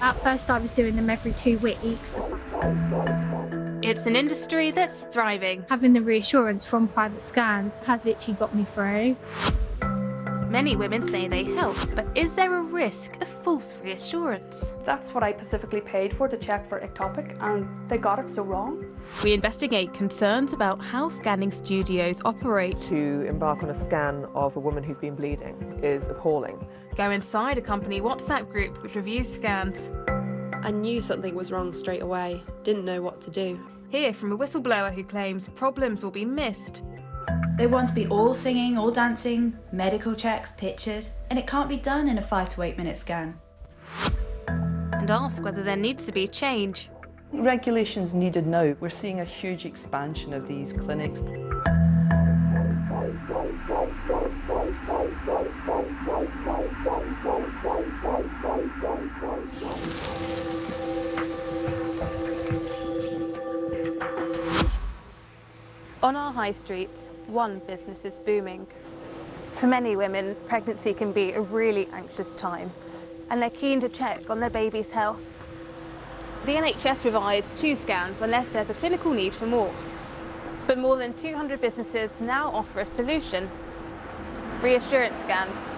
At first I was doing them every 2 weeks. It's an industry that's thriving. Having the reassurance from private scans has literally got me through. Many women say they help, but is there a risk of false reassurance? That's what I specifically paid for to check for ectopic, and they got it so wrong. We investigate concerns about how scanning studios operate. To embark on a scan of a woman who's been bleeding is appalling. Go inside a company WhatsApp group which reviews scans. I knew something was wrong straight away, didn't know what to do. Hear from a whistleblower who claims problems will be missed. They want to be all singing, all dancing, medical checks, pictures, and it can't be done in a 5 to 8 minute scan. And ask whether there needs to be change. Regulations needed now. We're seeing a huge expansion of these clinics. On our high streets, one business is booming. For many women, pregnancy can be a really anxious time, and they're keen to check on their baby's health. The NHS provides 2 scans unless there's a clinical need for more. But more than 200 businesses now offer a solution: reassurance scans.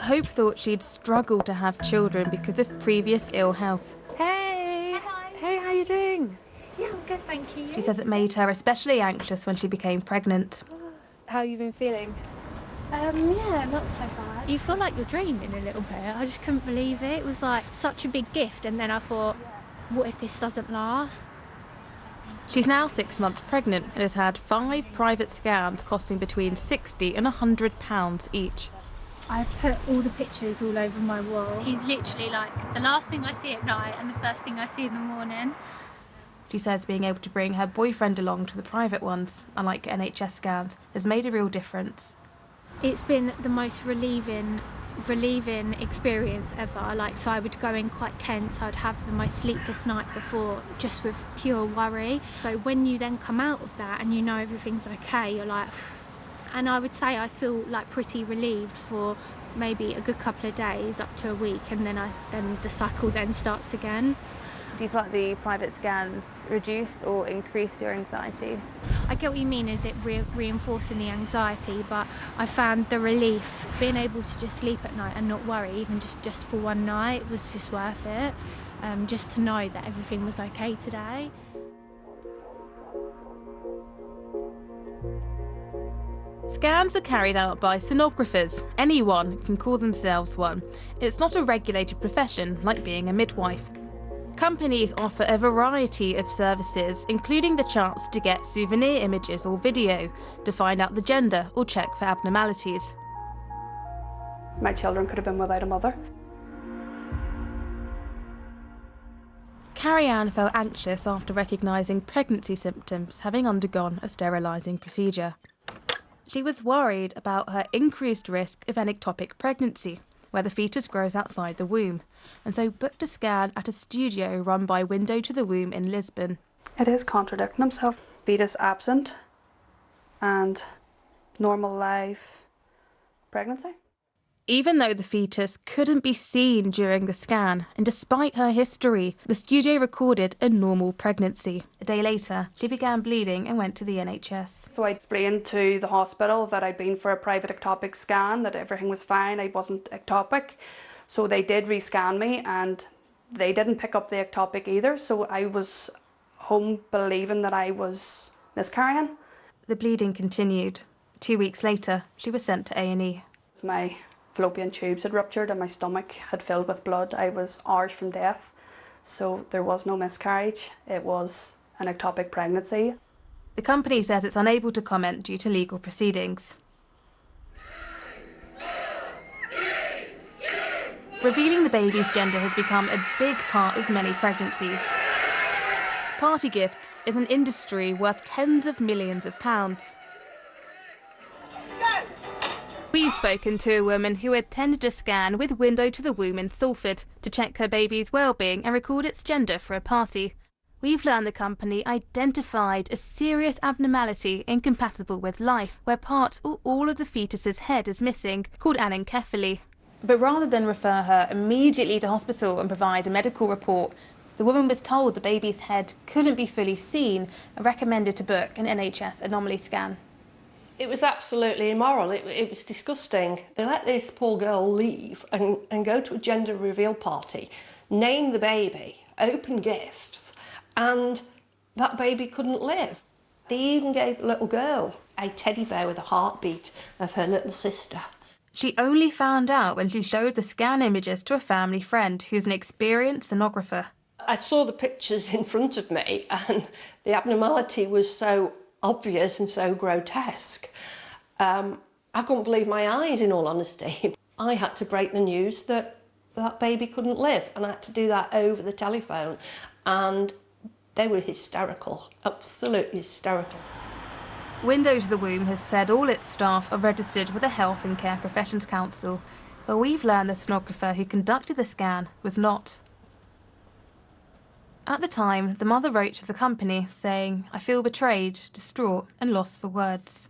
Hope thought she'd struggle to have children because of previous ill health. Hey! Hi. Hey, how you doing? Yeah, I'm good, thank you. She says it made her especially anxious when she became pregnant. How you been feeling? Yeah, not so bad. You feel like you're dreaming a little bit. I just couldn't believe it. It was like such a big gift, and then I thought, what if this doesn't last? She's now 6 months pregnant and has had 5 private scans costing between £60 and £100 each. I put all the pictures all over my wall. He's literally like the last thing I see at night and the first thing I see in the morning. She says being able to bring her boyfriend along to the private ones, unlike NHS scans, has made a real difference. It's been the most relieving experience ever. Like, so I would go in quite tense. I'd have the most sleepless night before, just with pure worry. So when you then come out of that and you know everything's okay, you're like, and I would say I feel like pretty relieved for maybe a good couple of days, up to a week, and then the cycle then starts again. Do you feel like the private scans reduce or increase your anxiety? I get what you mean, is it reinforcing the anxiety, but I found the relief, being able to just sleep at night and not worry, even just for one night, was just worth it. Just to know that everything was okay today. Scans are carried out by sonographers. Anyone can call themselves one. It's not a regulated profession like being a midwife. Companies offer a variety of services, including the chance to get souvenir images or video to find out the gender or check for abnormalities. My children could have been without a mother. 𝘃𝗶𝗰𝗲 felt anxious after recognising pregnancy symptoms, having undergone a sterilising procedure. She was worried about her increased risk of an ectopic pregnancy, where the fetus grows outside the womb, and so booked a scan at a studio run by Window to the Womb in Lisbon. It is contradicting himself. Fetus absent and normal life pregnancy. Even though the fetus couldn't be seen during the scan, and despite her history, the studio recorded a normal pregnancy. A day later, she began bleeding and went to the NHS. So I explained to the hospital that I'd been for a private ectopic scan, that everything was fine, I wasn't ectopic. So they did rescan me and they didn't pick up the ectopic either, so I was home believing that I was miscarrying. The bleeding continued. 2 weeks later, she was sent to A&E. My fallopian tubes had ruptured and my stomach had filled with blood. I was hours from death, so there was no miscarriage. It was an ectopic pregnancy. The company says it's unable to comment due to legal proceedings. Revealing the baby's gender has become a big part of many pregnancies. Party gifts is an industry worth tens of millions of pounds. We've spoken to a woman who attended a scan with Window to the Womb in Salford to check her baby's well-being and record its gender for a party. we've learned the company identified a serious abnormality incompatible with life, where part or all of the fetus's head is missing, called anencephaly. But rather than refer her immediately to hospital and provide a medical report, the woman was told the baby's head couldn't be fully seen and recommended to book an NHS anomaly scan. It was absolutely immoral. It was disgusting. They let this poor girl leave and go to a gender reveal party, name the baby, open gifts, and that baby couldn't live. They even gave the little girl a teddy bear with a heartbeat of her little sister. She only found out when she showed the scan images to a family friend who's an experienced sonographer. I saw the pictures in front of me and the abnormality was so obvious and so grotesque. I couldn't believe my eyes, in all honesty. I had to break the news that that baby couldn't live, and I had to do that over the telephone, and they were hysterical, absolutely hysterical. Window to the Womb has said all its staff are registered with the Health and Care Professions Council, but we've learned the sonographer who conducted the scan was not. At the time, the mother wrote to the company saying, "I feel betrayed, distraught and lost for words."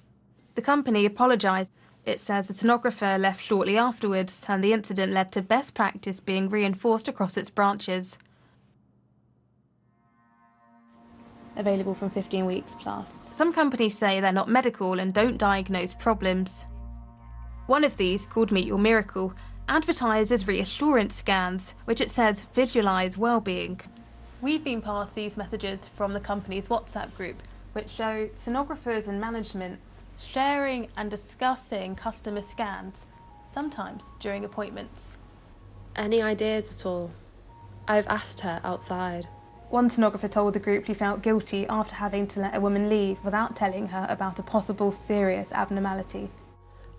The company apologised. It says the sonographer left shortly afterwards and the incident led to best practice being reinforced across its branches. Available from 15 weeks plus. Some companies say they're not medical and don't diagnose problems. One of these, called Meet Your Miracle, advertises reassurance scans, which it says visualise well-being. We've been passed these messages from the company's WhatsApp group, which show sonographers and management sharing and discussing customer scans, sometimes during appointments. Any ideas at all? I've asked her outside. One sonographer told the group he felt guilty after having to let a woman leave without telling her about a possible serious abnormality.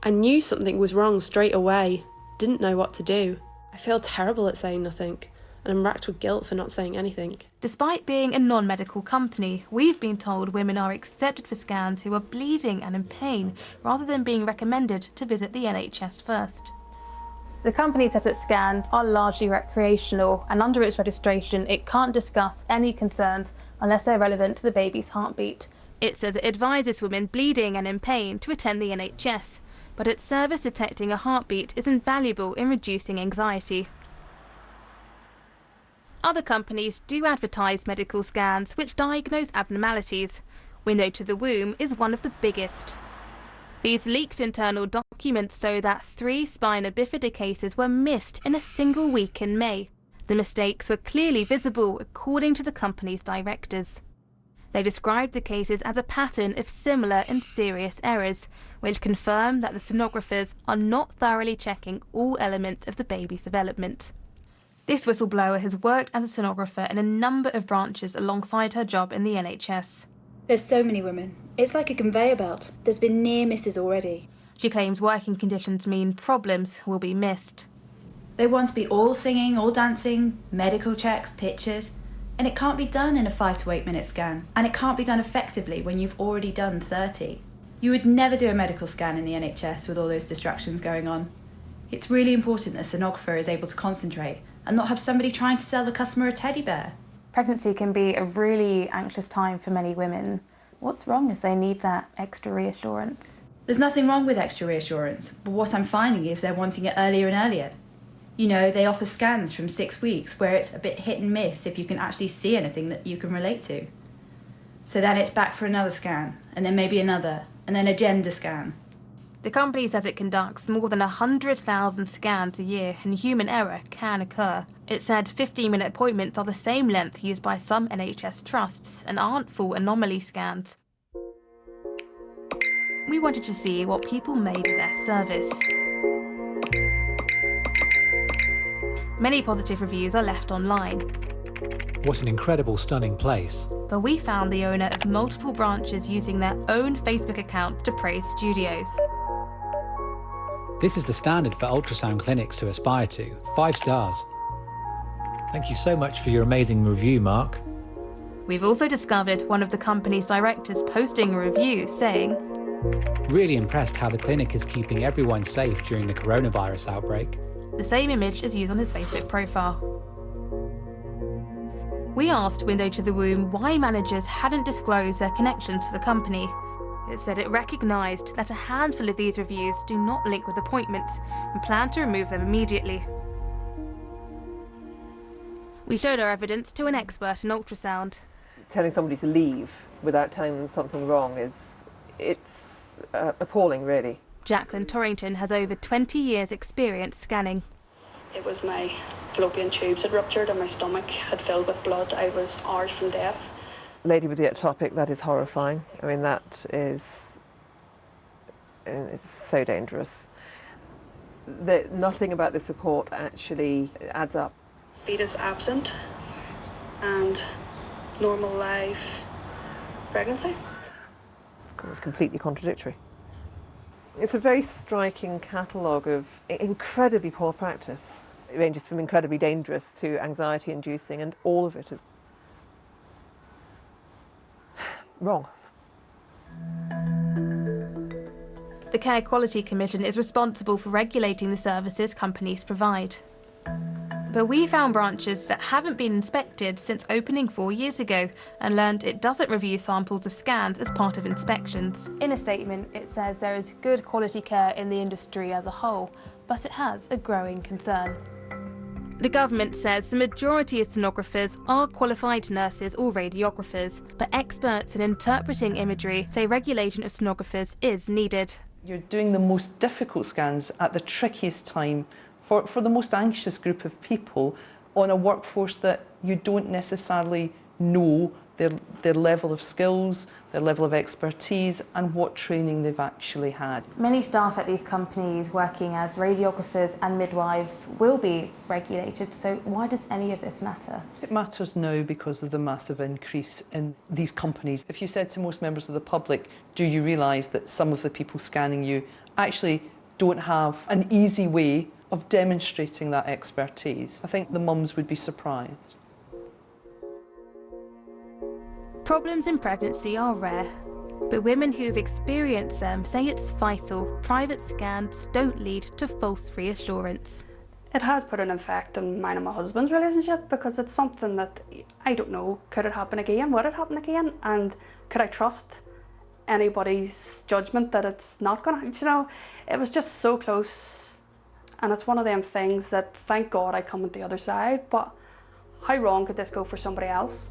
I knew something was wrong straight away, didn't know what to do. I feel terrible at saying nothing, and I'm racked with guilt for not saying anything. Despite being a non-medical company, we've been told women are accepted for scans who are bleeding and in pain, rather than being recommended to visit the NHS first. The company says its scans are largely recreational, and under its registration it can't discuss any concerns unless they're relevant to the baby's heartbeat. It says it advises women bleeding and in pain to attend the NHS, but its service detecting a heartbeat is invaluable in reducing anxiety. Other companies do advertise medical scans which diagnose abnormalities. Window to the Womb is one of the biggest. These leaked internal documents show that 3 spina bifida cases were missed in a single week in May. The mistakes were clearly visible according to the company's directors. They described the cases as a pattern of similar and serious errors, which confirm that the sonographers are not thoroughly checking all elements of the baby's development. This whistleblower has worked as a sonographer in a number of branches alongside her job in the NHS. There's so many women. It's like a conveyor belt. There's been near misses already. She claims working conditions mean problems will be missed. They want to be all singing, all dancing, medical checks, pictures, and it can't be done in a 5 to 8 minute scan. And it can't be done effectively when you've already done 30. You would never do a medical scan in the NHS with all those distractions going on. It's really important that a sonographer is able to concentrate and not have somebody trying to sell the customer a teddy bear. Pregnancy can be a really anxious time for many women. What's wrong if they need that extra reassurance? There's nothing wrong with extra reassurance, but what I'm finding is they're wanting it earlier and earlier. You know, they offer scans from 6 weeks where it's a bit hit and miss if you can actually see anything that you can relate to. So then it's back for another scan, and then maybe another, and then a gender scan. The company says it conducts more than 100,000 scans a year and human error can occur. It said 15-minute appointments are the same length used by some NHS trusts and aren't full anomaly scans. We wanted to see what people made of their service. Many positive reviews are left online. What an incredible, stunning place. But we found the owner of multiple branches using their own Facebook account to praise studios. This is the standard for ultrasound clinics to aspire to. 5 stars. Thank you so much for your amazing review, Mark. We've also discovered one of the company's directors posting a review saying, "Really impressed how the clinic is keeping everyone safe during the coronavirus outbreak." The same image is used on his Facebook profile. We asked Window to the Womb why managers hadn't disclosed their connections to the company. It said it recognised that a handful of these reviews do not link with appointments and planned to remove them immediately. We showed our evidence to an expert in ultrasound. Telling somebody to leave without telling them something wrong it's appalling, really. Jacqueline Torrington has over 20 years' experience scanning. It was my fallopian tubes had ruptured and my stomach had filled with blood. I was hours from death. Lady with the ectopic, that is horrifying. I mean, that is so dangerous. Nothing about this report actually adds up. Beta's absent and normal life pregnancy. It's completely contradictory. It's a very striking catalogue of incredibly poor practice. It ranges from incredibly dangerous to anxiety-inducing, and all of it is wrong. The Care Quality Commission is responsible for regulating the services companies provide. But we found branches that haven't been inspected since opening 4 years ago and learned it doesn't review samples of scans as part of inspections. In a statement, it says there is good quality care in the industry as a whole, but it has a growing concern. The government says the majority of sonographers are qualified nurses or radiographers, but experts in interpreting imagery say regulation of sonographers is needed. You're doing the most difficult scans at the trickiest time for the most anxious group of people on a workforce that you don't necessarily know their level of skills, their level of expertise and what training they've actually had. Many staff at these companies working as radiographers and midwives will be regulated, so why does any of this matter? It matters now because of the massive increase in these companies. If you said to most members of the public, do you realise that some of the people scanning you actually don't have an easy way of demonstrating that expertise? I think the mums would be surprised. Problems in pregnancy are rare, but women who've experienced them say it's vital private scans don't lead to false reassurance. It has put an effect on mine and my husband's relationship because it's something that I don't know, could it happen again, would it happen again, and could I trust anybody's judgment that it's not gonna, you know, it was just so close. And it's one of them things that, thank God I come on the other side, but how wrong could this go for somebody else?